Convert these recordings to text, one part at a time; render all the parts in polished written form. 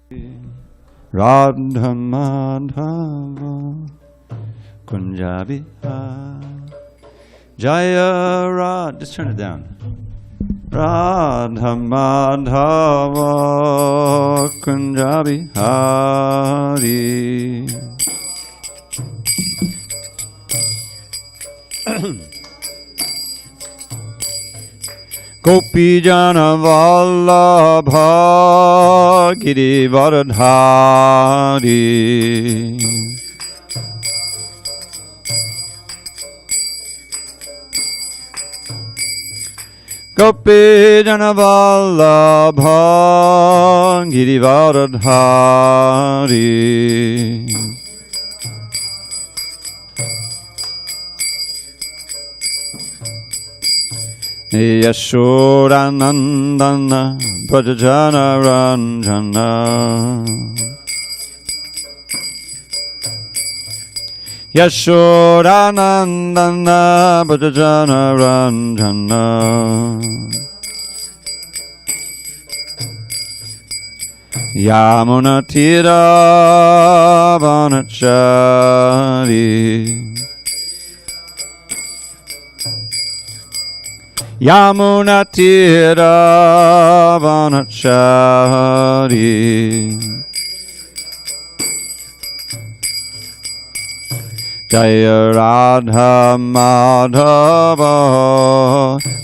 Radha Madhava Kunja Bihari. Jaya Radha. Just turn it down. Radha Madhava Kunja Bihari. Gopi Jana Vallabha Girivardhari. Gopi Jana Vallabha Girivardhari. Yashodanandana Brajajana Ranjana. Yashodanandana Brajajana Ranjana. Yamuna Tira Vanachari. Yamuna Tira Vanachari. Jaya Radha Madhava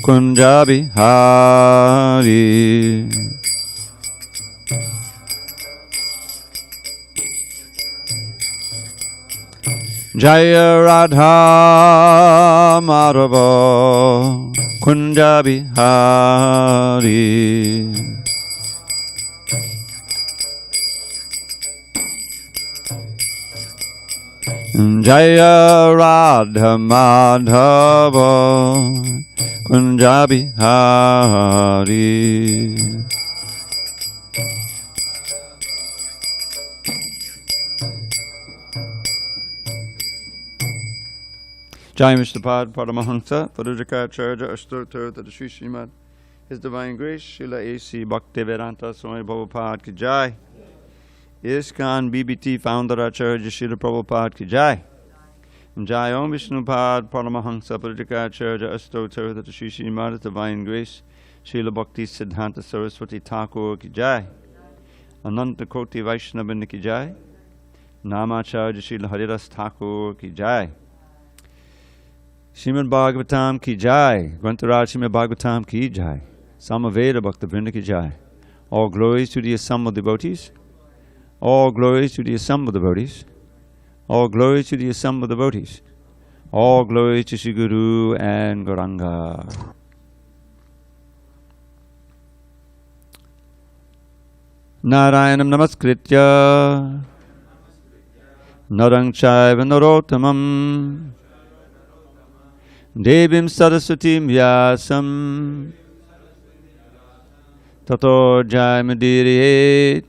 Kunja Bihari. Jaya Radha Madhava Kunja Bihari. Jaya Radha Madhava Kunja Bihari. Jai Mishnapad Paramahansa Padujaka Ashtotar to the Sri Srimad His Divine Grace Srila A.C. Bhakti Vedanta Swami Prabhupada Ki Jai. ISKCON BBT Founder Acharya Srila Prabhupada Ki Jai. Jai Om Vishnupad Paramahansa Padujaka Ashtotar to the Sri Srimad His Divine Grace Srila Bhakti Siddhanta Saraswati Thakur Ki Jai. Ananta Koti Vaishnava Ki Jai. Namacharya Srila Haridas Thakur Ki Jai. Srimad Bhagavatam Ki Jai. Grantaraj Srimad Bhagavatam Ki Jai. Samaveda Bhakta Vrinda Ki Jai. All glories to the assembled devotees. All glories to the assembled devotees. All glories to the assembled devotees. All glories to Sri Guru and Gauranga. Narayanam Namaskritya Narang Chaiva Narottamam Devim Saraswatim Vyasam Tato Jaimadiriyet.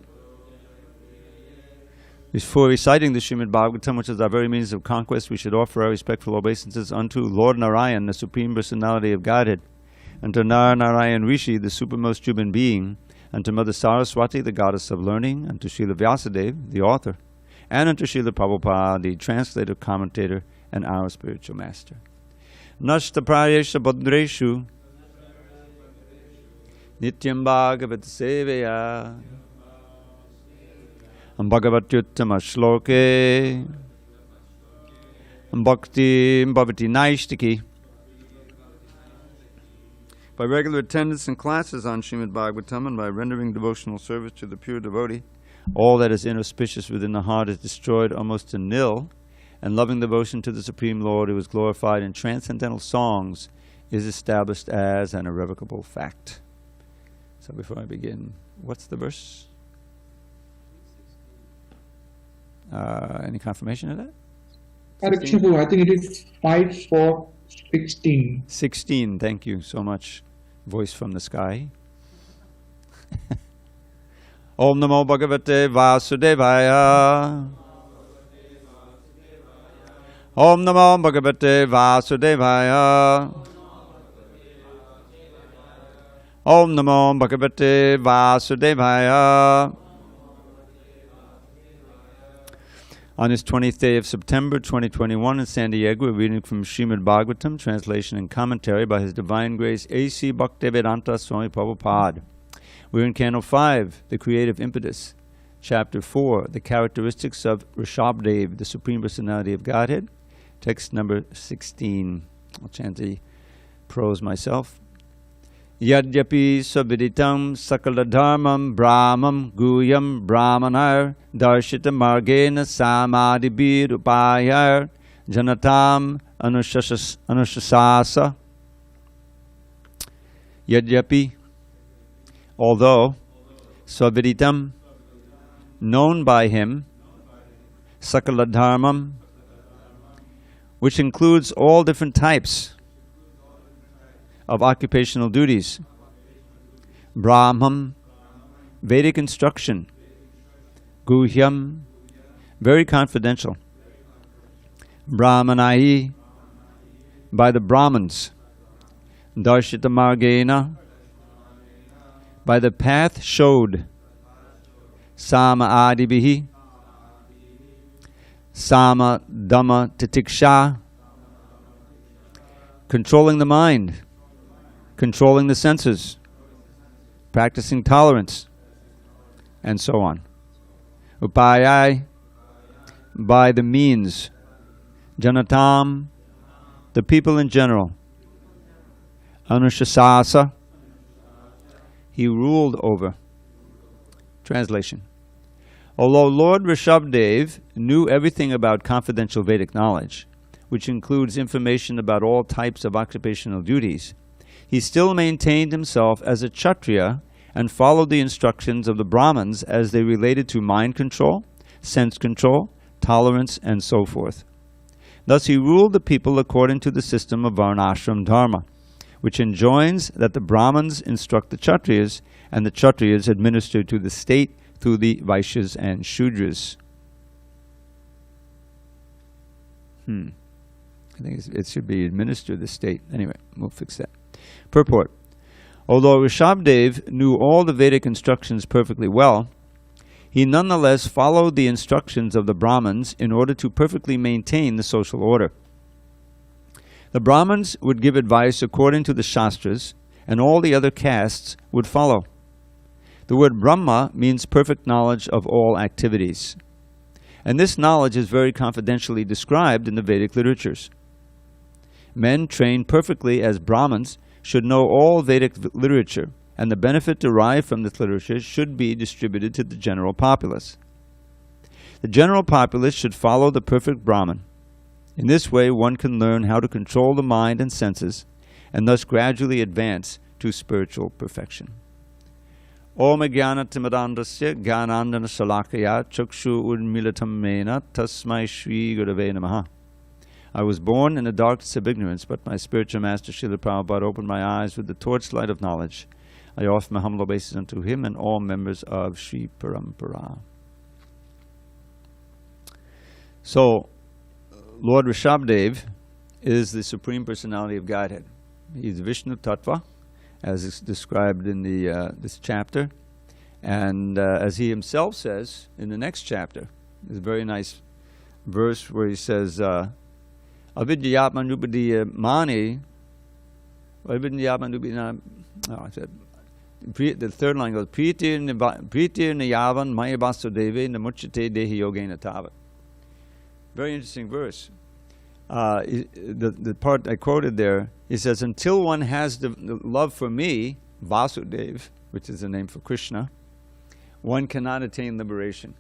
Before reciting the Srimad Bhagavatam, which is our very means of conquest, we should offer our respectful obeisances unto Lord Narayan, the Supreme Personality of Godhead, unto Narayan Rishi, the supermost human being, unto Mother Saraswati, the goddess of learning, unto Srila Vyasadeva, the author, and unto Srila Prabhupada, the translator, commentator, and our spiritual master. Nashta Prayesha Badreshu Nityam Bhagavat Seveya Bhagavatyuttama Shloke Bhakti Bhavati Naishtiki. By regular attendance in classes on Srimad Bhagavatam and by rendering devotional service to the pure devotee, all that is inauspicious within the heart is destroyed almost to nil, and loving devotion to the Supreme Lord, who is glorified in transcendental songs, is established as an irrevocable fact. So before I begin, what's the verse? Any confirmation of that? I think it is 5-4-16. 16, thank you so much. Voice from the sky. Om Namo Bhagavate Vasudevaya. Om Namo Bhagavate Vasudevaya. Om Namo Bhagavate Vasudevaya. On this 20th day of September 2021 in San Diego, we're reading from Srimad Bhagavatam, translation and commentary by His Divine Grace A.C. Bhaktivedanta Swami Prabhupada. We're in Canto 5, the creative impetus. Chapter 4, the characteristics of Rsabhadeva, the Supreme Personality of Godhead. Text number 16. I'll chant the prose myself. Yadyapi saviditam sakala dharmam brahmam guyam brahmanar darshita margena samadibir upayar janatam anushasasa. Yadyapi, although, saviditam, known by him, sakala dharmam, which includes all different types of occupational duties. Brahmam, Vedic instruction. Guhyam, very confidential. Brahmanai, by the Brahmins. Darshita margena, by the path showed. Sama adibihi, Sama dhamma titiksha, controlling the mind, controlling the senses, practicing tolerance, and so on. Upayai, by the means. Janatam, the people in general. Anushasasa, he ruled over. Translation. Although Lord Rsabhadeva knew everything about confidential Vedic knowledge, which includes information about all types of occupational duties, he still maintained himself as a kshatriya and followed the instructions of the brahmanas as they related to mind control, sense control, tolerance, and so forth. Thus he ruled the people according to the system of Varnasrama-dharma, which enjoins that the brahmanas instruct the kshatriyas and the kshatriyas administer to the state through the vaisyas and sudras. I think it should be administer the state. Anyway, we'll fix that. Purport. Although Rsabhadeva knew all the Vedic instructions perfectly well, he nonetheless followed the instructions of the Brahmins in order to perfectly maintain the social order. The Brahmins would give advice according to the Shastras, and all the other castes would follow. The word Brahma means perfect knowledge of all activities. And this knowledge is very confidentially described in the Vedic literatures. Men trained perfectly as Brahmins should know all Vedic literature, and the benefit derived from this literature should be distributed to the general populace. The general populace should follow the perfect Brahman. In this way, one can learn how to control the mind and senses, and thus gradually advance to spiritual perfection. Om Jnana Timirandasya Jnanandana Shalakaya Chakshu Udmilitam Mena Tasmai Shri Gurave Namaha. I was born in the darkness of ignorance, but my spiritual master Srila Prabhupada opened my eyes with the torchlight of knowledge. I offer my humble obeisance unto him and all members of Sri Parampara. So, Lord Rsabhadeva is the Supreme Personality of Godhead. He's Vishnu Tattva, as is described in this chapter. And as he himself says in the next chapter, there's a very nice verse where he says, Avidyatman Rupadiya Mani, the third line goes, Pritir Niyavan Maya Vasudeve Namuchate Dehi Yogena Tavat. Very interesting verse. The part I quoted there, he says, until one has the love for me, Vasudeva, which is the name for Krishna, one cannot attain liberation.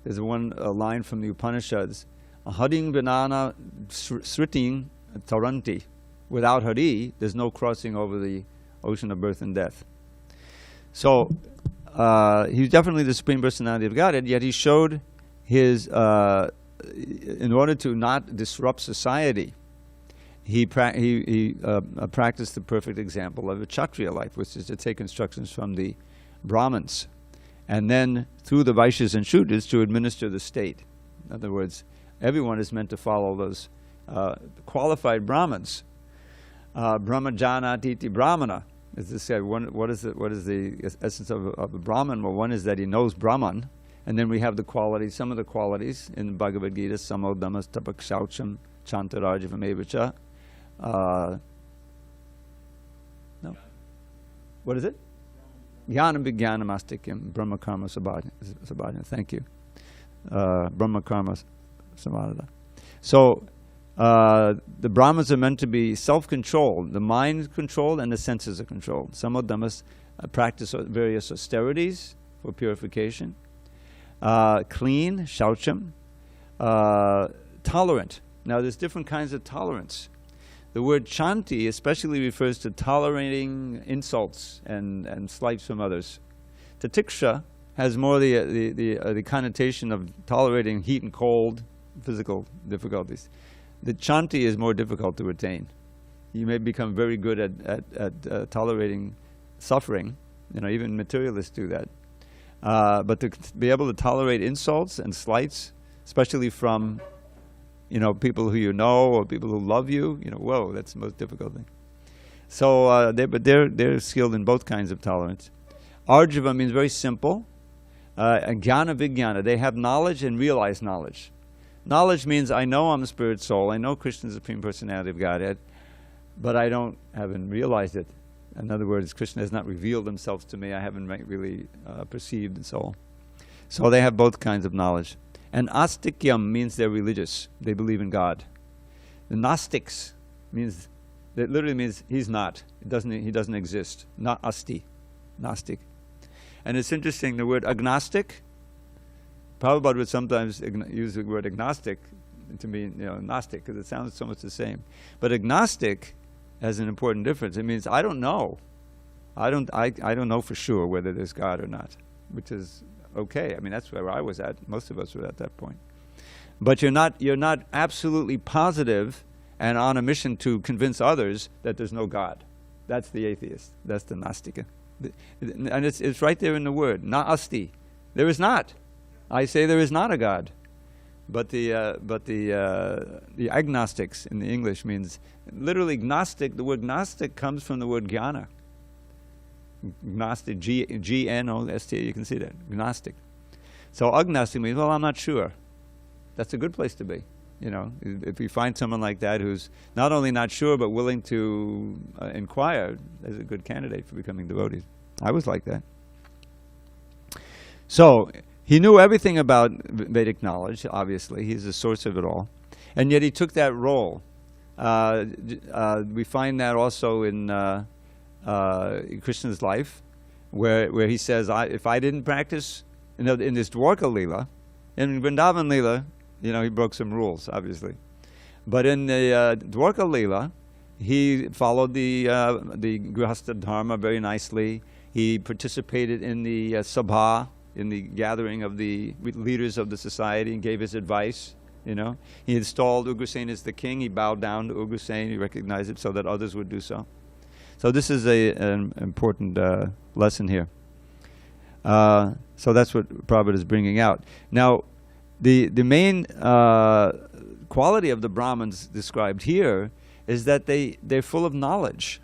There's one line from the Upanishads, Haring Vinana Sriting Taranti. Without Hari, there's no crossing over the ocean of birth and death. So, he's definitely the Supreme Personality of Godhead, yet he showed his, in order to not disrupt society, he practiced the perfect example of a kshatriya life, which is to take instructions from the Brahmins, and then through the Vaisyas and Sudras to administer the state. In other words, everyone is meant to follow those qualified Brahmins. Brahmajanatiti Brahmana, as this guy. What is the essence of a Brahman? Well, one is that he knows Brahman, And then we have the qualities, some of the qualities in Bhagavad Gita, Samo Dhammas Tapakshaucham Chantarajam Evacha. No. What is it? Jnanam Vijnanam Astikyam Brahma Karma Sabhadana. Thank you. Brahma Karma Sabhadana. So, the Brahmanas are meant to be self-controlled. The mind is controlled and the senses are controlled. Some of them practice various austerities for purification. Clean, shaucham. Tolerant. Now there's different kinds of tolerance. The word chanti especially refers to tolerating insults and slights from others. Tatiksha has more the connotation of tolerating heat and cold, physical difficulties. The chanti is more difficult to attain. You may become very good at tolerating suffering. Even materialists do that. But to be able to tolerate insults and slights, especially from, people who you know or people who love you, whoa, that's the most difficult thing. So, they're skilled in both kinds of tolerance. Arjava means very simple. Jnana Vijnana, they have knowledge and realize knowledge. Knowledge means I know I'm a spirit soul, I know Krishna is the Supreme Personality of Godhead, but I haven't realized it. In other words, Krishna has not revealed himself to me, I haven't really perceived the soul. So they have both kinds of knowledge. And astikyam means they're religious, they believe in God. The Gnostics means, that literally means he's not, he doesn't exist. Not asti, Gnostic. And it's interesting, the word agnostic, Prabhupada would sometimes use the word agnostic to mean, Gnostic, because it sounds so much the same. But agnostic has an important difference. It means I don't know. I don't know for sure whether there's God or not, which is okay. I mean, that's where I was at. Most of us were at that point. But you're not absolutely positive and on a mission to convince others that there's no God. That's the atheist. That's the Gnostica. And it's right there in the word, na asti. There is not. I say there is not a God. But the agnostics in the English means, literally Gnostic, the word Gnostic comes from the word jnana. Gnostic, G-N-O-S-T, you can see that, Gnostic. So agnostic means, well, I'm not sure. That's a good place to be. If you find someone like that who's not only not sure but willing to inquire, is a good candidate for becoming devotees. I was like that. So, he knew everything about Vedic knowledge, obviously. He's the source of it all. And yet he took that role. We find that also in Krishna's life, where he says, if I didn't practice, in this Dwarka Leela, in Vrindavan Leela, he broke some rules, obviously. But in the Dwarka Leela, he followed the Grihastha Dharma very nicely. He participated in the Sabha, in the gathering of the leaders of the society, and gave his advice. He installed Ugrasen as the king. He bowed down to Ugrasen. He recognized it so that others would do so. So this is an important lesson here. So that's what Prabhupada is bringing out. Now, the main quality of the Brahmins described here is that they're full of knowledge.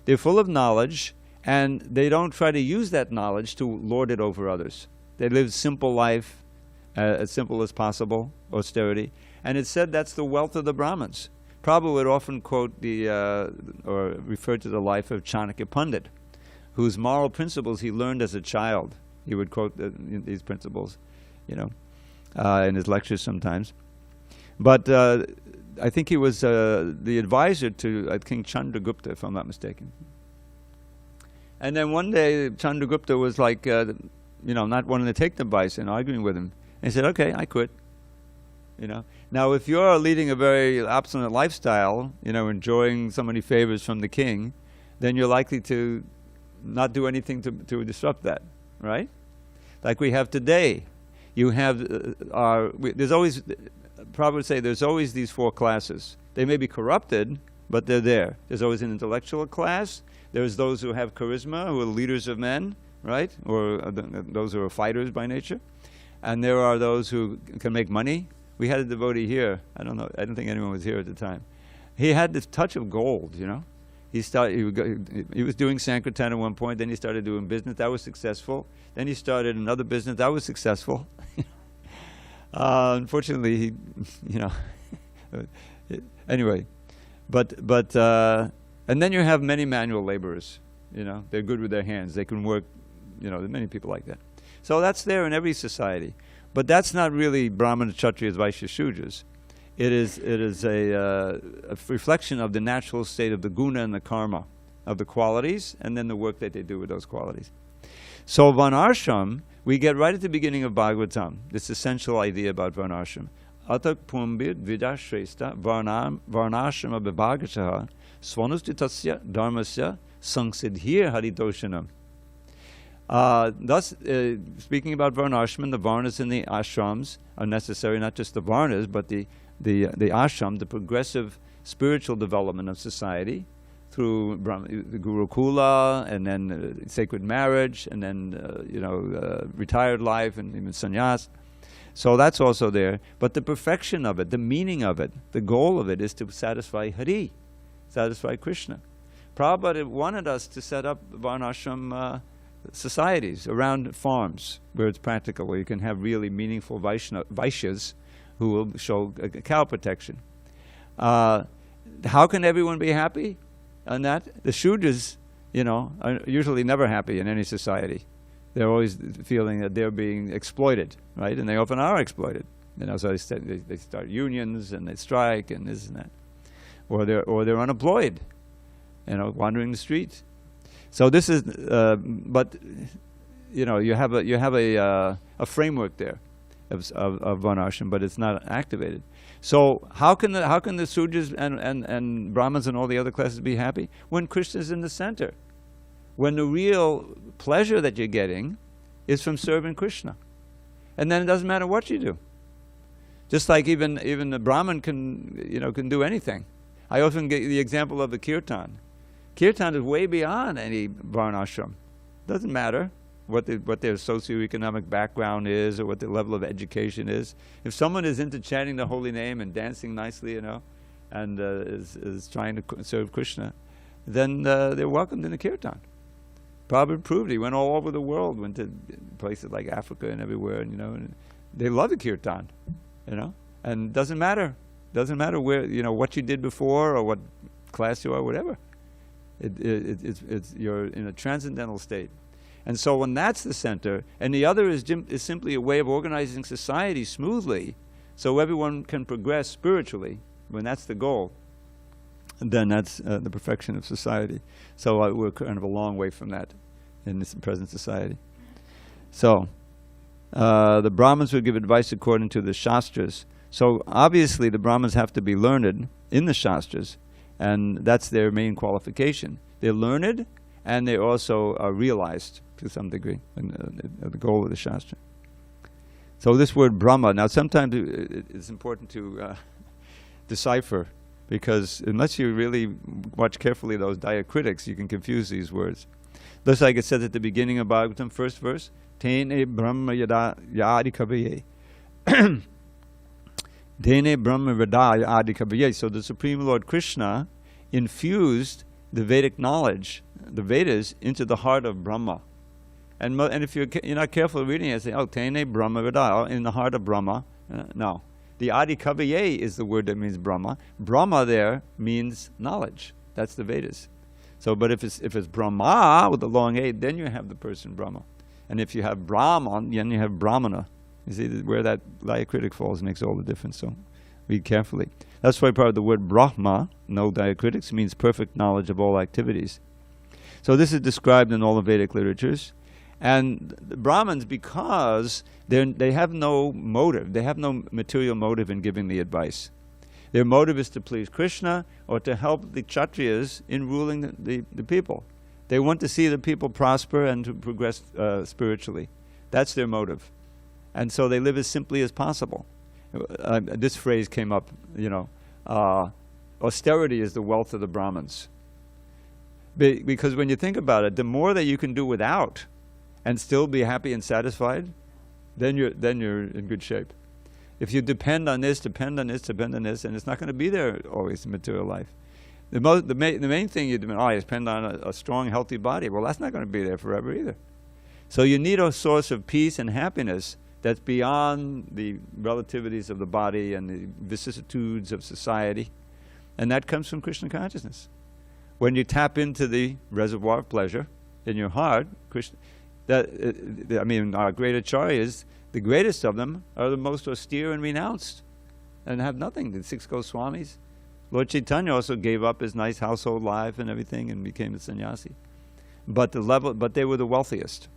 They're full of knowledge, and they don't try to use that knowledge to lord it over others. They live simple life, as simple as possible, austerity. And it's said that's the wealth of the Brahmins. Prabhupada would often quote or refer to the life of Chanakya Pandit, whose moral principles he learned as a child. He would quote these principles, in his lectures sometimes. But I think he was the advisor to King Chandragupta, if I'm not mistaken. And then one day, Chandragupta was like, not wanting to take the advice and arguing with him. And he said, okay, I quit. Now, if you're leading a very abstinent lifestyle, enjoying so many favors from the king, then you're likely to not do anything to disrupt that, right? Like we have today. You have, there's always, Prabhupada would say, there's always these four classes. They may be corrupted, but they're there. There's always an intellectual class. There's those who have charisma, who are leaders of men, right? Or those who are fighters by nature. And there are those who can make money. We had a devotee here. I don't think anyone was here at the time. He had this touch of gold, He was doing Sankirtan at one point, then he started doing business, that was successful. Then he started another business, that was successful. Unfortunately, he, anyway. But and then you have many manual laborers, they're good with their hands, they can work, there are many people like that. So that's there in every society. But that's not really brahmanas, ksatriyas, vaisyas, sudras. It is a reflection of the natural state of the guna and the karma, of the qualities, and then the work that they do with those qualities. So Varnashram, we get right at the beginning of Bhagavatam, this essential idea about Varnashram. Atak pumbir vidashresta varnashrama-bhagavatam svanustitasya dharmasya sangsidhir haritoshanam. Thus, speaking about Varnashram, the Varnas and the Ashrams are necessary, not just the Varnas, but the ashram, the progressive spiritual development of society through the Gurukula, and then sacred marriage, and then retired life, and even sannyas. So that's also there. But the perfection of it, the meaning of it, the goal of it is to satisfy Hari, satisfy Krishna. Prabhupada wanted us to set up Varnashram societies around farms where it's practical, where you can have really meaningful vaisyas who will show cow protection. How can everyone be happy on that? The Shudras, are usually never happy in any society. They're always feeling that they're being exploited, right? And they often are exploited. So they start unions and they strike and this and that, or they're unemployed, wandering the streets. So this is, but you have a framework there of Varnashram, but it's not activated. So how can the Sudras and Brahmins and all the other classes be happy? When Krishna is in the center, when the real pleasure that you're getting is from serving Krishna, and then it doesn't matter what you do. Just like even the Brahmin can do anything. I often get the example of the kirtan. Kirtan is way beyond any varnashram. Doesn't matter what their socioeconomic background is or what their level of education is. If someone is into chanting the holy name and dancing nicely, and is trying to serve Krishna, then they're welcomed in the kirtan. Prabhupada proved he went all over the world, went to places like Africa and everywhere, and they love the kirtan, and it doesn't matter where, what you did before or what class you are, whatever. It's you're in a transcendental state. And so when that's the center, and the other is simply a way of organizing society smoothly so everyone can progress spiritually, when that's the goal, then that's the perfection of society. So we're kind of a long way from that in this present society. So the Brahmins would give advice according to the Shastras. So obviously the Brahmins have to be learned in the Shastras, and that's their main qualification. They're learned, and they also are realized to some degree, the goal of the Shastra. So this word Brahma, now sometimes it's important to decipher, because unless you really watch carefully those diacritics, you can confuse these words. Just like it says at the beginning of Bhagavatam, first verse, Tene Brahma Yada Yadi Kaviye. Tene Brahma Yada Yadi Kaviye. So the Supreme Lord Krishna infused the Vedic knowledge, the Vedas, into the heart of Brahma. And if you're not careful reading it, say, oh, Tene Brahma Veda, in the heart of Brahma. No. The Adi Kaviye is the word that means Brahma. Brahma there means knowledge. That's the Vedas. So, but if it's Brahma with the long A, then you have the person Brahma. And if you have Brahman, then you have Brahmana. You see where that diacritic falls makes all the difference. So read carefully. That's why part of the word Brahma, no diacritics, means perfect knowledge of all activities. So this is described in all the Vedic literatures. And the Brahmins, because they have no motive, they have no material motive in giving the advice. Their motive is to please Krishna or to help the Kshatriyas in ruling the people. They want to see the people prosper and to progress spiritually. That's their motive. And so they live as simply as possible. This phrase came up, austerity is the wealth of the Brahmins. Because when you think about it, the more that you can do without and still be happy and satisfied, then you're in good shape. If you depend on this, and it's not going to be there always in material life. The main thing you depend on a strong, healthy body. Well, that's not going to be there forever either. So you need a source of peace and happiness that's beyond the relativities of the body and the vicissitudes of society. And that comes from Krishna consciousness. When you tap into the reservoir of pleasure in your heart, Krishna, our great acharyas, the greatest of them are the most austere and renounced and have nothing. The 6 Goswamis. Lord Chaitanya also gave up his nice household life and everything and became a sannyasi. But they were the wealthiest.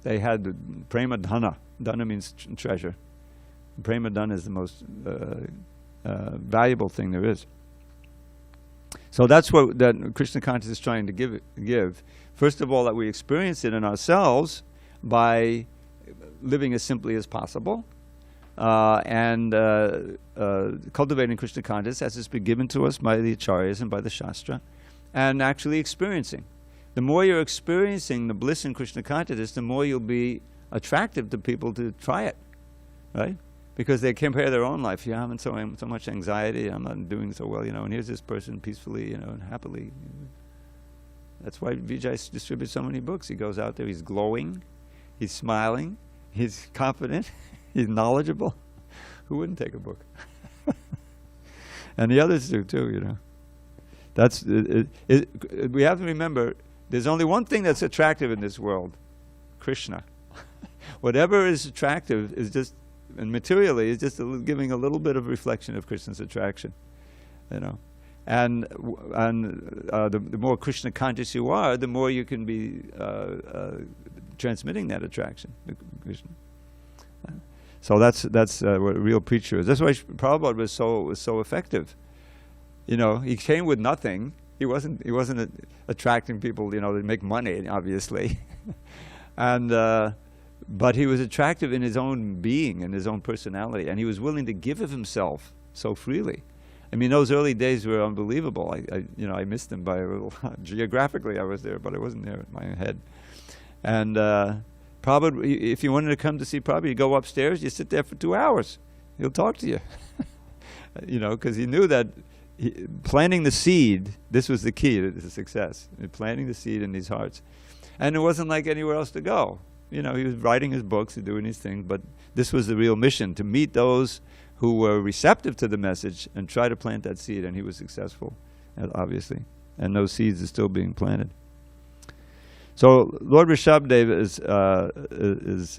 They had the prema dhana. Dhana means treasure. Prema dhana is the most valuable thing there is. So that's what that Krishna consciousness is trying to give. First of all, that we experience it in ourselves by living as simply as possible, and cultivating Krishna consciousness as it's been given to us by the acharyas and by the Shastra, and actually experiencing. The more you're experiencing the bliss in Krishna consciousness, the more you'll be attractive to people to try it, right? Because they compare their own life. Yeah, I'm in so much anxiety, I'm not doing so well, and here's this person peacefully, and happily. That's why Vijay distributes so many books. He goes out there, he's glowing, he's smiling, he's confident, he's knowledgeable. Who wouldn't take a book? And the others do too, That's we have to remember, there's only one thing that's attractive in this world: Krishna. Whatever is attractive is just, and materially, is just giving a little bit of reflection of Krishna's attraction, And the more Krishna conscious you are, the more you can be transmitting that attraction to Krishna. So that's what a real preacher is. That's why Prabhupada was so effective. He came with nothing. He wasn't attracting people, to make money, obviously, but he was attractive in his own being and his own personality, and he was willing to give of himself so freely. I mean, those early days were unbelievable. I missed them by a little. Geographically, I was there, but I wasn't there in my head. And Prabhupada, if you wanted to come to see Prabhupada, you go upstairs, you sit there for 2 hours. He'll talk to you. Because he knew that planting the seed, this was the key to success. Planting the seed in these hearts. And it wasn't like anywhere else to go. He was writing his books and doing his thing, but this was the real mission, to meet those who were receptive to the message and try to plant that seed, and he was successful, obviously. And those seeds are still being planted. So Lord Rsabhadeva is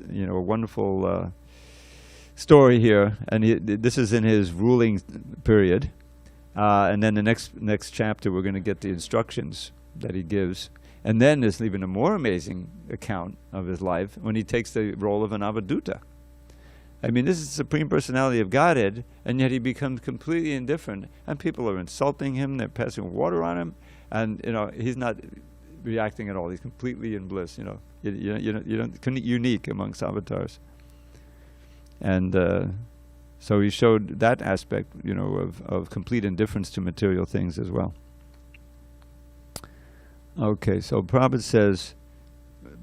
a wonderful story here, and this is in his ruling period. And then the next chapter, we're going to get the instructions that he gives. And then there's even a more amazing account of his life when he takes the role of an avadhuta. I mean, this is the Supreme Personality of Godhead, and yet he becomes completely indifferent, and people are insulting him, they're passing water on him, and he's not reacting at all. He's completely in bliss. Unique amongst avatars. And so he showed that aspect, of complete indifference to material things as well. Okay, so Prabhupada says,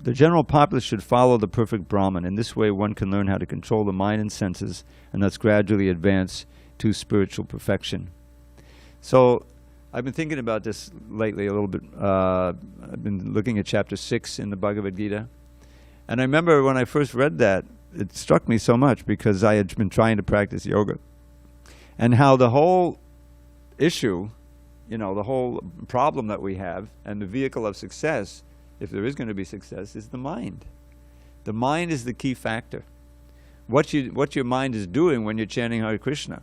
the general populace should follow the perfect Brahman. In this way, one can learn how to control the mind and senses, and thus gradually advance to spiritual perfection. So, I've been thinking about this lately a little bit. I've been looking at chapter 6 in the Bhagavad Gita. And I remember when I first read that, it struck me so much because I had been trying to practice yoga. And how the whole issue, the whole problem that we have, and the vehicle of success, if there is going to be success, is the mind. The mind is the key factor. What your mind is doing when you're chanting Hare Krishna.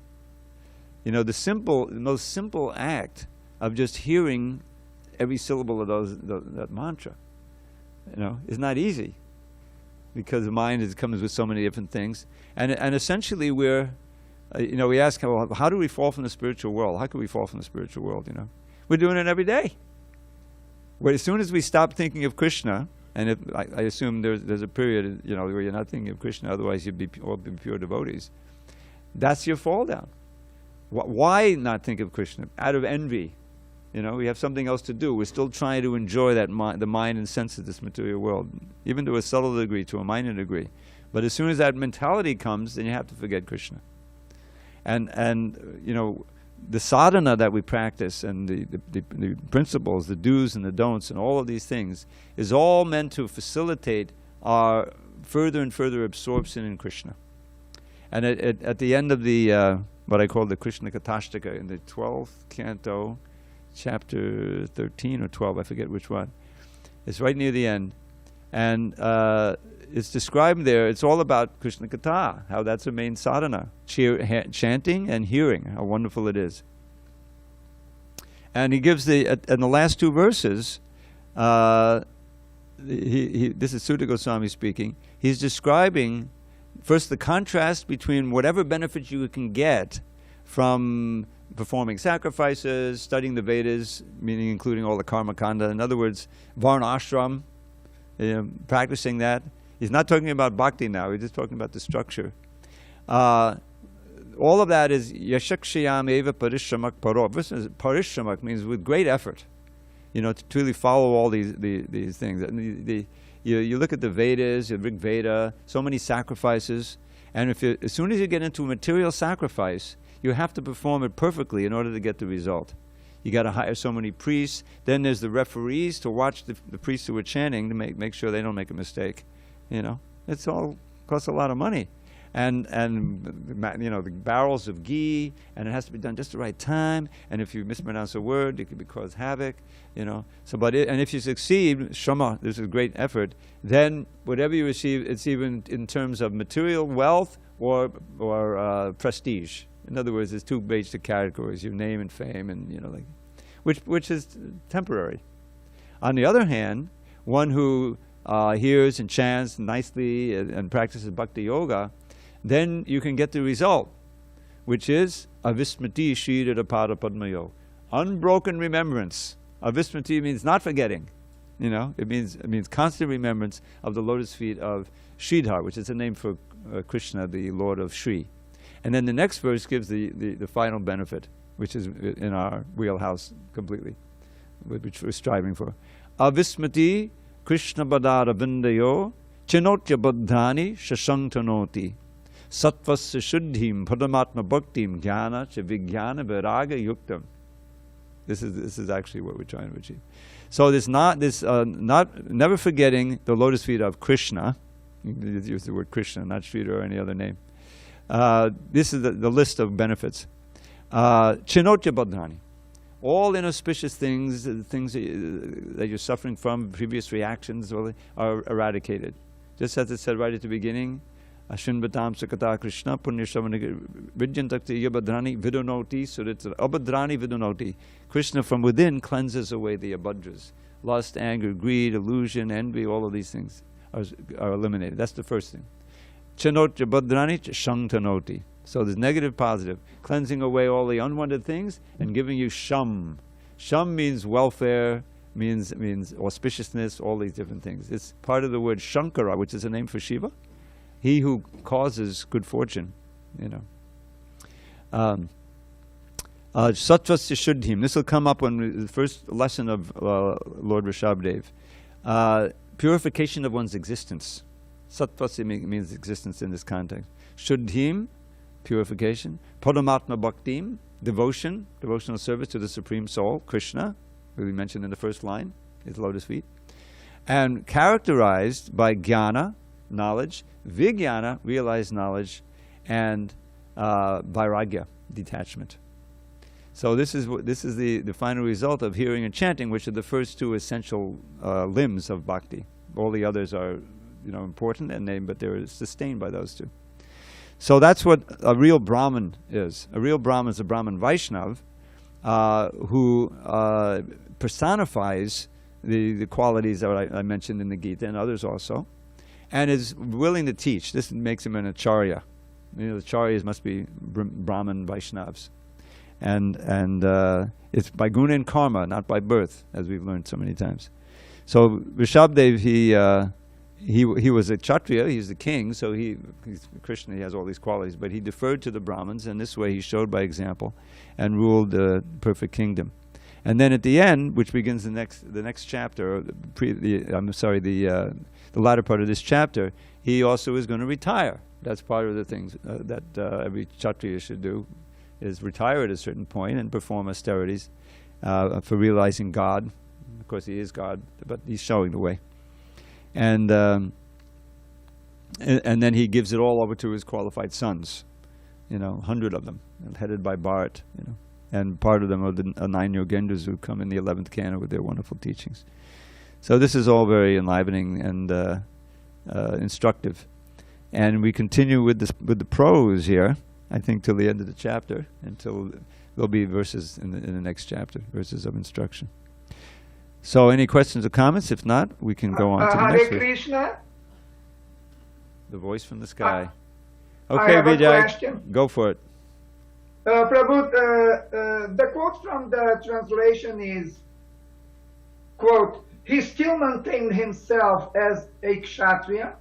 The most simple act of just hearing every syllable of that mantra, is not easy, because the mind comes with so many different things, and essentially we ask, how do we fall from the spiritual world? How can we fall from the spiritual world? We're doing it every day. Well, as soon as we stop thinking of Krishna, and I assume there's a period, where you're not thinking of Krishna, otherwise you'd be all pure devotees. That's your fall down. Why not think of Krishna? Out of envy. We have something else to do. We're still trying to enjoy the mind and sense of this material world, even to a subtle degree, to a minor degree. But as soon as that mentality comes, then you have to forget Krishna. And the sadhana that we practice and the principles, the do's and the don'ts and all of these things is all meant to facilitate our further and further absorption in Krishna. And at the end of the, what I call the Krishna Katashtaka, in the 12th canto, chapter 13 or 12, I forget which one, it's right near the end. And it's described there, it's all about Krishna Katha, how that's the main sadhana, chanting and hearing, how wonderful it is. And he gives in the last two verses, this is Sutta Goswami speaking, he's describing first the contrast between whatever benefits you can get from performing sacrifices, studying the Vedas, meaning including all the karma kanda, in other words, Varnashram, practicing that. He's not talking about bhakti now, he's just talking about the structure. All of that is yashakshayam eva parishramak paro. Parishramak means with great effort, to truly follow all these things. You look at the Vedas, the Rig Veda, so many sacrifices, and as soon as you get into material sacrifice, you have to perform it perfectly in order to get the result. You got to hire so many priests. Then there's the referees to watch the priests who are chanting to make sure they don't make a mistake. It's all costs a lot of money, and the barrels of ghee, and it has to be done just the right time. And if you mispronounce a word, it could cause havoc. And if you succeed, shama, this is a great effort. Then whatever you receive, it's even in terms of material wealth or prestige. In other words, there's two basic categories: your name and fame, and which is temporary. On the other hand, one who hears and chants nicely and practices bhakti yoga, then you can get the result, which is avismati shirada pada padmayo, unbroken remembrance. Avismati means not forgetting. It means constant remembrance of the lotus feet of Sridhar, which is a name for Krishna, the Lord of Sri. And then the next verse gives the final benefit, which is in our wheelhouse completely, which we're striving for. Avismati Krishna badara vindayo chinotya buddhani shashantanoti sattvasya shuddhim padamatma bhaktim jnana cha vijnana viraga yuktam. This is actually what we're trying to achieve. So never forgetting the lotus feet of Krishna. You use the word Krishna, not Sridhar or any other name. This is the list of benefits. Chinotya buddhani. All inauspicious things, things that you're suffering from, previous reactions, are eradicated. Just as it said right at the beginning, Ashrinvatam Sakata Krishna Punya Shavana Vidyantakti Yabhadrani Vidunoti, so it's Abhadrani Vidunoti. Krishna from within cleanses away the abhadras. Lust, anger, greed, illusion, envy, all of these things are eliminated. That's the first thing. Chanotya Bhadrani Shangtanoti. So there's negative, positive, cleansing away all the unwanted things and giving you sham. Sham means welfare, means auspiciousness, all these different things. It's part of the word Shankara, which is a name for Shiva. He who causes good fortune, Sattvasya Shuddhim. This will come up on the first lesson of Lord Rsabhadeva. Purification of one's existence. Sattvasya means existence in this context. Shuddhim, purification. Paramatma Bhaktim, devotional service to the Supreme Soul, Krishna, who we mentioned in the first line, his lotus feet. And characterized by jnana, knowledge, vijnana, realized knowledge, and vairagya, detachment. So this is the final result of hearing and chanting, which are the first two essential limbs of bhakti. All the others are important, but they're sustained by those two. So that's what a real Brahmin is. A real Brahmin is a Brahmin Vaishnav who personifies the qualities that I mentioned in the Gita and others also, and is willing to teach. This makes him an acharya. The acharyas must be Brahmin Vaishnavas. And it's by guna and karma, not by birth, as we've learned so many times. So Rsabhadeva, he was a Kshatriya, he's the king, so he's Krishna, he has all these qualities, but he deferred to the Brahmins, and this way he showed by example and ruled the perfect kingdom. And then at the end, which begins the next chapter, the latter part of this chapter, he also is going to retire. That's part of the things that every Kshatriya should do. is retire at a certain point and perform austerities for realizing God. Of course, he is God, but he's showing the way. And then he gives it all over to his qualified sons, 100 of them, headed by Bharat, and part of them are the 9 Yogendras who come in the 11th canto with their wonderful teachings. So this is all very enlivening and instructive. And we continue with the prose here, I think, till the end of the chapter, until there'll be verses in the next chapter, verses of instruction. So any questions or comments? If not, we can go on to the next Hare Krishna. The voice from the sky. I Okay, have a Vijay, question. go for it. Prabhu, the quote from the translation is, quote, he still maintained himself as a kshatriya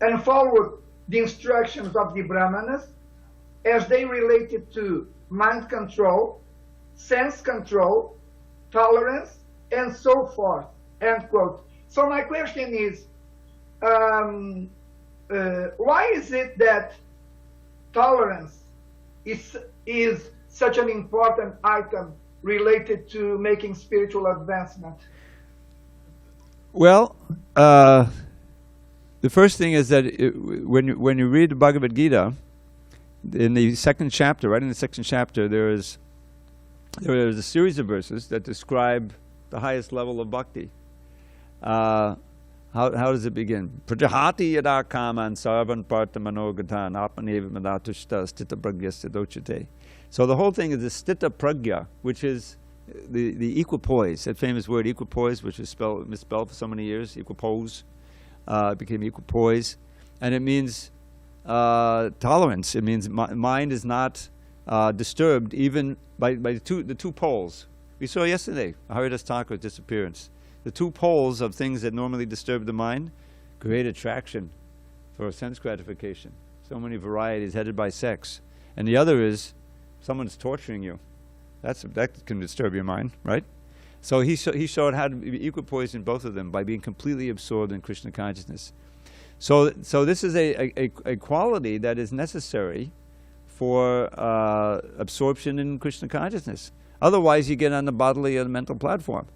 and followed the instructions of the brahmanas as they related to mind control, sense control, tolerance, and so forth, end quote. So my question is, why is it that tolerance is such an important item related to making spiritual advancement? Well, the first thing is that when you read the Bhagavad Gita, in the second chapter, right in the second chapter, there is a series of verses that describe the highest level of bhakti. How does it begin? Prajahati yada kaman sarvan parta manogatan apmaneva madatushta stita pragyasya dochate. So the whole thing is the stita pragya, which is the equipoise, that famous word equipoise, which is misspelled for so many years, equipoise, became equipoise. And it means tolerance. It means mind is not disturbed even by the two poles. We saw yesterday, Haridas Thakur's disappearance. The two poles of things that normally disturb the mind create attraction for sense gratification. So many varieties headed by sex. And the other is someone's torturing you. That can disturb your mind, right? So he showed how to be equipoised in both of them by being completely absorbed in Krishna consciousness. So this is a quality that is necessary for absorption in Krishna consciousness. Otherwise, you get on the bodily or the mental platform,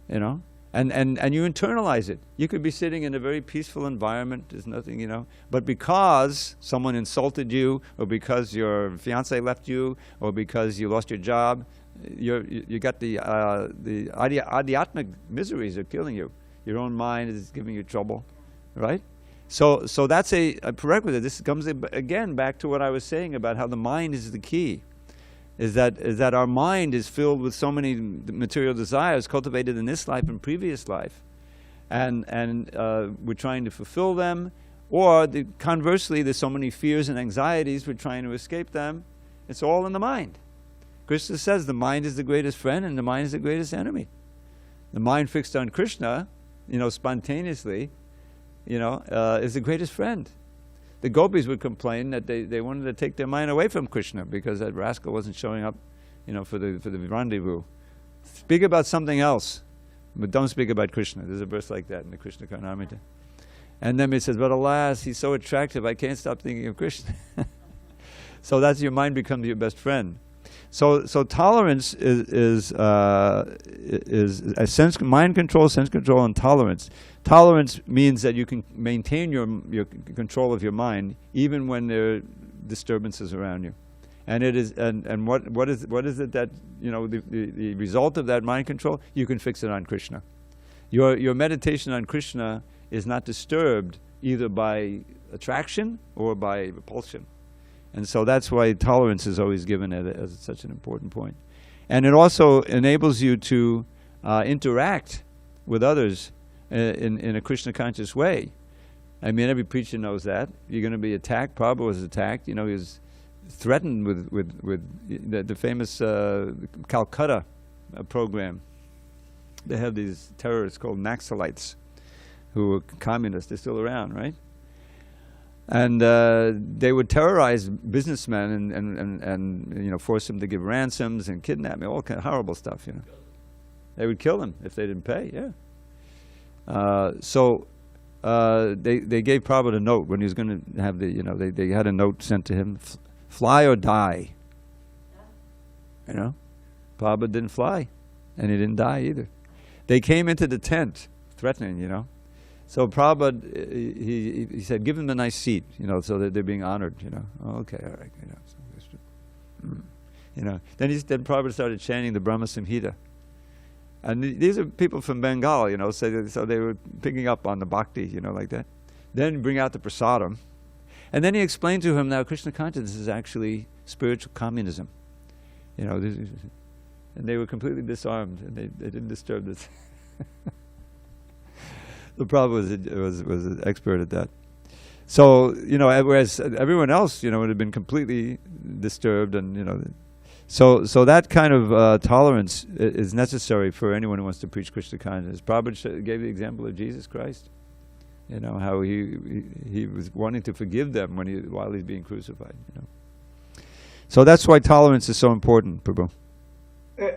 and you internalize it. You could be sitting in a very peaceful environment. There's nothing, but because someone insulted you, or because your fiance left you, or because you lost your job, you got the adhyatmic miseries are killing you. Your own mind is giving you trouble, right? So that's a prerequisite. This comes again back to what I was saying about how the mind is the key. Is that our mind is filled with so many material desires cultivated in this life and previous life, and we're trying to fulfill them, or conversely, there's so many fears and anxieties, we're trying to escape them. It's all in the mind. Krishna says the mind is the greatest friend and the mind is the greatest enemy. The mind fixed on Krishna, spontaneously, is the greatest friend. The gopis would complain that they wanted to take their mind away from Krishna because that rascal wasn't showing up, for the rendezvous. Speak about something else, but don't speak about Krishna. There's a verse like that in the Krishna Karnamrita. And then he says, but alas, he's so attractive, I can't stop thinking of Krishna. So that's your mind becomes your best friend. So tolerance is a mind control, sense control, and tolerance. Tolerance means that you can maintain your control of your mind even when there are disturbances around you. And it is and what is it that the result of that mind control? You can fix it on Krishna. Your meditation on Krishna is not disturbed either by attraction or by repulsion. And so that's why tolerance is always given as such an important point. And it also enables you to interact with others in a Krishna conscious way. I mean, every preacher knows that. You're going to be attacked. Prabhupada was attacked. He was threatened with the famous Calcutta program. They have these terrorists called Naxalites who were communists. They're still around, right? And they would terrorize businessmen and force them to give ransoms and kidnap them, all kind of horrible stuff. They would kill them if they didn't pay. Yeah. So they gave Prabhupada a note when he was going to have they had a note sent to him: fly or die. you know. Prabhupada didn't fly, and he didn't die either. They came into the tent, threatening, you know. So Prabhupada, he said, give them a nice seat, you know, so that they're being honored, you know. Oh, okay, all right, you know. You know. Then Prabhupada started chanting the Brahma Samhita. And these are people from Bengal, you know, so they were picking up on the bhakti, you know, like that. Then bring out the prasadam. And then he explained to him, now Krishna consciousness is actually spiritual communism. You know, and they were completely disarmed, and they didn't disturb this. The Prabhupada was an expert at that. So, you know, whereas everyone else, you know, would have been completely disturbed, and, you know, so that kind of tolerance is necessary for anyone who wants to preach Krishna consciousness. Prabhupada gave the example of Jesus Christ. You know, how he was wanting to forgive them while he's being crucified, you know. So that's why tolerance is so important, Prabhu.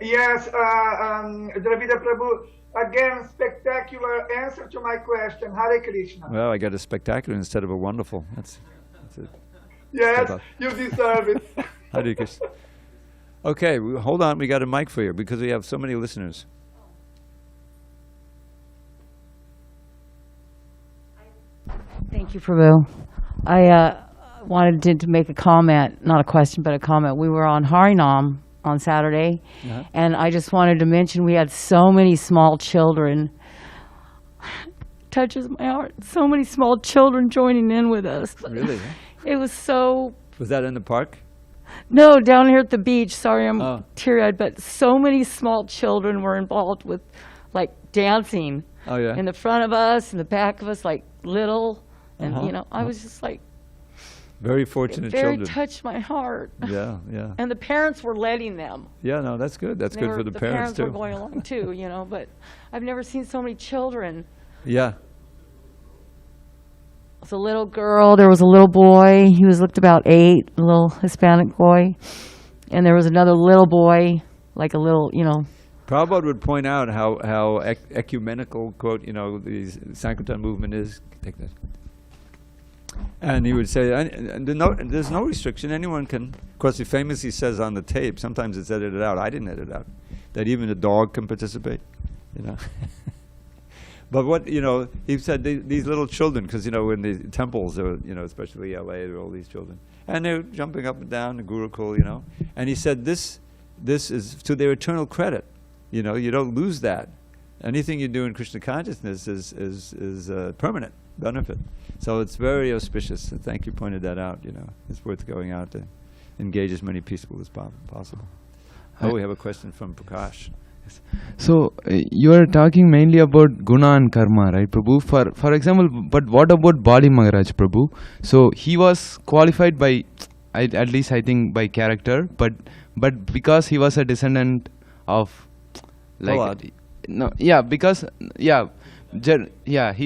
Yes, Dravida Prabhu, again, spectacular answer to my question. Hare Krishna. Well, I got a spectacular instead of a wonderful. That's it. Yes, you deserve it. Hare Krishna. Okay, hold on. We got a mic for you because we have so many listeners. Thank you, Prabhu. I wanted to make a comment, not a question, but a comment. We were on Harinam on Saturday, and I just wanted to mention we had so many small children. Touches my heart. So many small children joining in with us. Really? It was so... Was that in the park? No, down here at the beach. Sorry, I'm teary-eyed, but so many small children were involved with, like, dancing. Oh, yeah? In the front of us, in the back of us, like, little... And, you know, I was just like... Very fortunate very children. touched my heart. Yeah, yeah. And the parents were letting them. Yeah, no, that's good. That's good for the parents, too. The parents were going along, too, you know. But I've never seen so many children. Yeah. There was a little girl. There was a little boy. He looked about 8, a little Hispanic boy. And there was another little boy, like a little, you know... Prabhupada would point out how ecumenical, quote, you know, the Sankirtan movement is. Take that. And he would say, there's no restriction. Anyone can. Of course, he famously says on the tape, sometimes it's edited out. I didn't edit it out. That even a dog can participate, you know. But what, you know, he said these little children, because, you know, in the temples, you know, especially LA, there are all these children. And they're jumping up and down, the Gurukul, you know. And he said this is to their eternal credit. You know, you don't lose that. Anything you do in Krishna consciousness is permanent benefit. So it's very auspicious. And thank you pointed that out, you know. It's worth going out to engage as many people as possible. Oh, we have a question from Prakash. Yes. So you are talking mainly about guna and karma, right, Prabhu? For example, but what about Bali Maharaj, Prabhu? So he was qualified by, at least I think by character, but because he was a descendant of, like, no, yeah, because he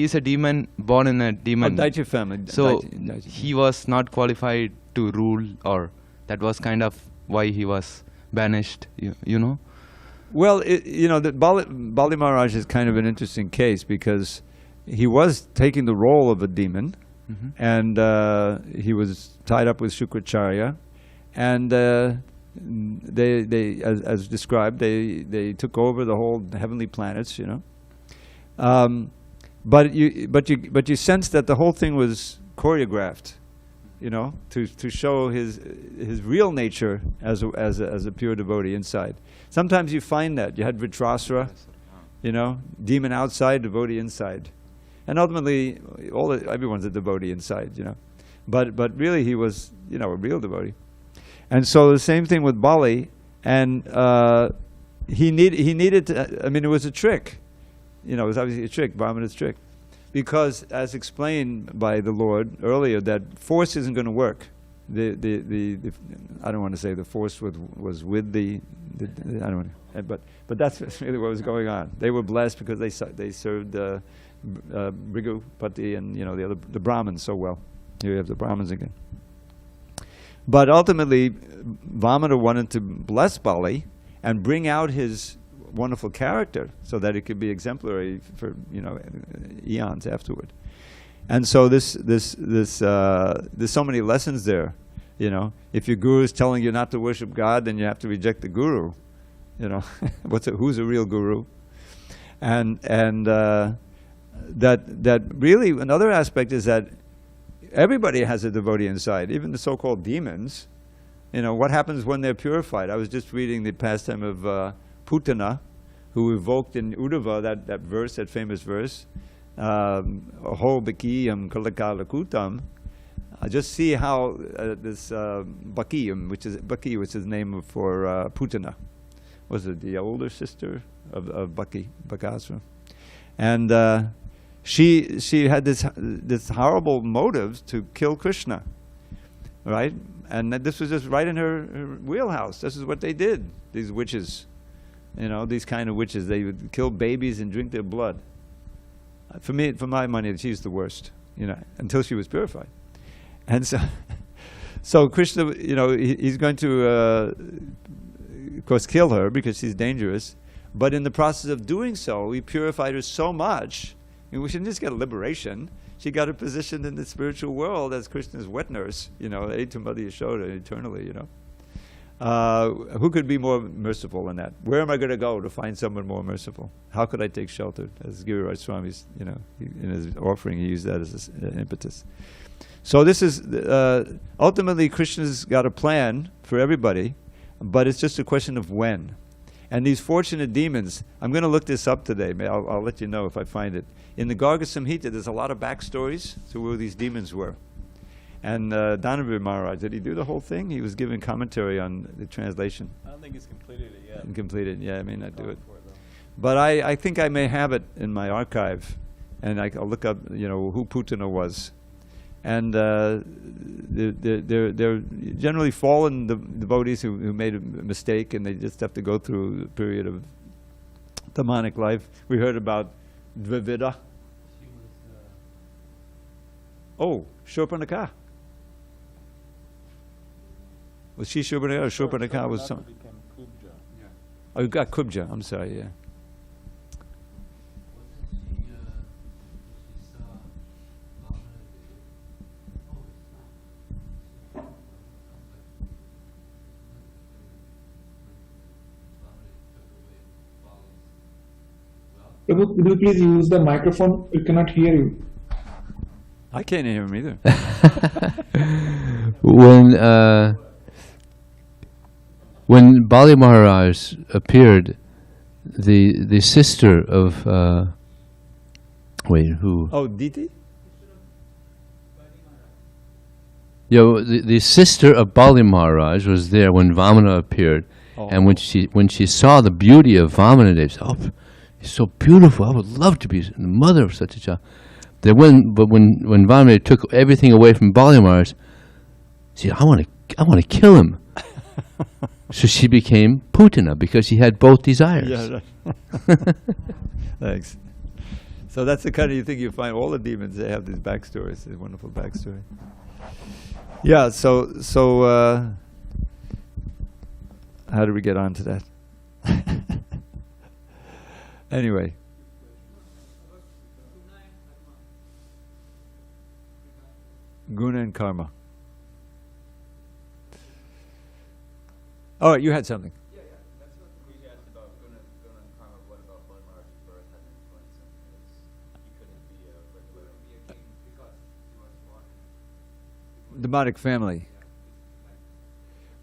is a demon, born in a demon. Daitya family. So Daitya. he was not qualified to rule, or that was kind of why he was banished, you know? Well, you know, Bali Maharaj is kind of an interesting case because he was taking the role of a demon, and he was tied up with Shukracharya, and they as described, they took over the whole heavenly planets, you know. But you sense that the whole thing was choreographed, you know, to show his real nature as a pure devotee inside. Sometimes you find that. You had Vritrasura, you know, demon outside, devotee inside. And ultimately, everyone's a devotee inside, you know. But really he was, you know, a real devotee. And so the same thing with Bali. And he needed to, I mean, it was a trick. You know, it was obviously a trick, Brahmana's trick. Because as explained by the Lord earlier, that force isn't going to work. I don't want to say the force was with the I don't want to, but that's really what was going on. They were blessed because they served Brigupati and, you know, the Brahmins so well. Here you have the Brahmins again. But ultimately, Vamana wanted to bless Bali and bring out his wonderful character so that it could be exemplary for, you know, eons afterward. And so there's so many lessons there. You know, if your guru is telling you not to worship God, then you have to reject the guru. You know, who's a real guru? And that really another aspect is that everybody has a devotee inside, even the so-called demons. You know, what happens when they're purified? I was just reading the pastime of Putana, who evoked in Uddhava that verse, that famous verse, Aho Bhakiyam Kalakalakutam. Just see how this Bhakiyam, which is the name for Putana, was it the older sister of Bakasura? And she had this horrible motive to kill Krishna, right? And this was just right in her wheelhouse. This is what they did, these witches. You know, these kind of witches. They would kill babies and drink their blood. For me, for my money, she's the worst, you know, until she was purified. And so Krishna, you know, he's going to, of course, kill her because she's dangerous. But in the process of doing so, he purified her so much. I mean, we shouldn't just get a liberation. She got a position in the spiritual world as Krishna's wet nurse, you know, aid to Mother Yashoda eternally, you know. Who could be more merciful than that? Where am I going to go to find someone more merciful? How could I take shelter? As Giriraj Swami's, you know, in his offering, he used that as an impetus. So this is, ultimately Krishna's got a plan for everybody, but it's just a question of when. And these fortunate demons, I'm going to look this up today. I'll let you know if I find it. In the Garga Samhita, there's a lot of backstories to where these demons were. And Dhanavir Maharaj, did he do the whole thing? He was giving commentary on the translation. I don't think he's completed it yet. Completed, yeah, I may not do it. But I think I may have it in my archive. And I'll look up, you know, who Putana was. And they're generally fallen devotees who made a mistake, and they just have to go through a period of demonic life. We heard about Dravida. Oh, Shurpanakha. Was she Shurpanakha, or Shurpanakha was some? Oh, you got Kubja. I'm sorry, yeah. Prabhu, could you please use the microphone? We cannot hear you. I can't hear him either. When Bali Maharaj appeared, the sister of who? Oh, Diti? Yeah, the sister of Bali Maharaj was there when Vamana appeared, and when she saw the beauty of Vamana, they said, "Oh, he's so beautiful! I would love to be the mother of such a child." But when Vamana took everything away from Bali Maharaj, she said, "I want to kill him." So she became Putana because she had both desires. Yeah, right. Thanks. So that's the kind of thing you find. All the demons, they have these backstories, this wonderful backstory. Yeah. So how did we get on to that? Anyway. Guna and karma. Oh, you had something. Yeah. That's what we asked about guna and karma. What about Lord Maharaj's birth and influence? He couldn't be a regular king because he was born. Demonic family.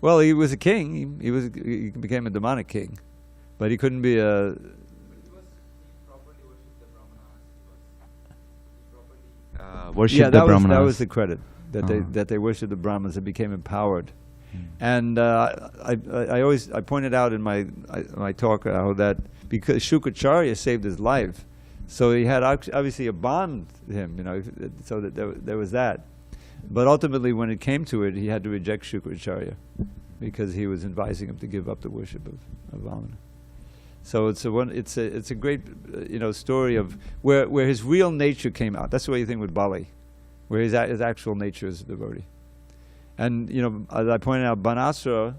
Well, he was a king. He became a demonic king, but he couldn't be a. He properly worshipped the brahmanas. He properly Worship the brahmanas. That was the credit that they worshipped the brahmanas and became empowered. And I pointed out in my talk how that because Shukracharya saved his life, so he had obviously a bond to him, you know, so that there was that. But ultimately, when it came to it, he had to reject Shukracharya because he was advising him to give up the worship of Vamana. So it's a great story of where his real nature came out. That's the way you think with Bali, where his actual nature is a devotee. And as I pointed out, Varnasrama,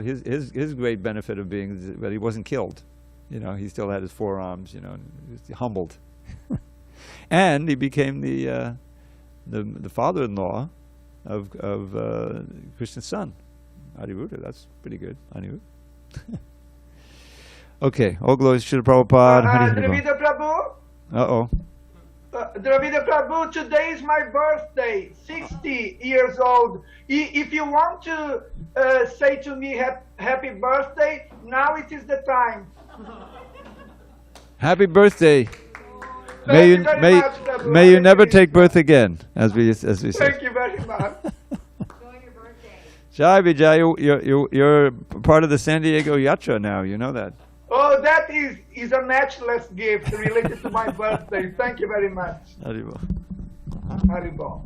his great benefit of being is that he wasn't killed. He still had his forearms. He was humbled, and he became the father-in-law Krishna's son. Aniruddha, that's pretty good. Aniruddha. Okay, all glories to Srila Prabhupada. Hari Hari Bol. Dravida Prabhu, Uh-oh. Dravida Prabhu, today is my birthday, 60 years old. If you want to say to me happy birthday, now it is the time. Happy birthday. Thank you very much, Prabhu. May you Hare never Krishna. take birth again, as we say. Thank you very much. Jai Vijay, you're part of the San Diego Yatra now. You know that. Oh, that is a matchless gift related to my birthday. Thank you very much. Hari Bol. Haribol.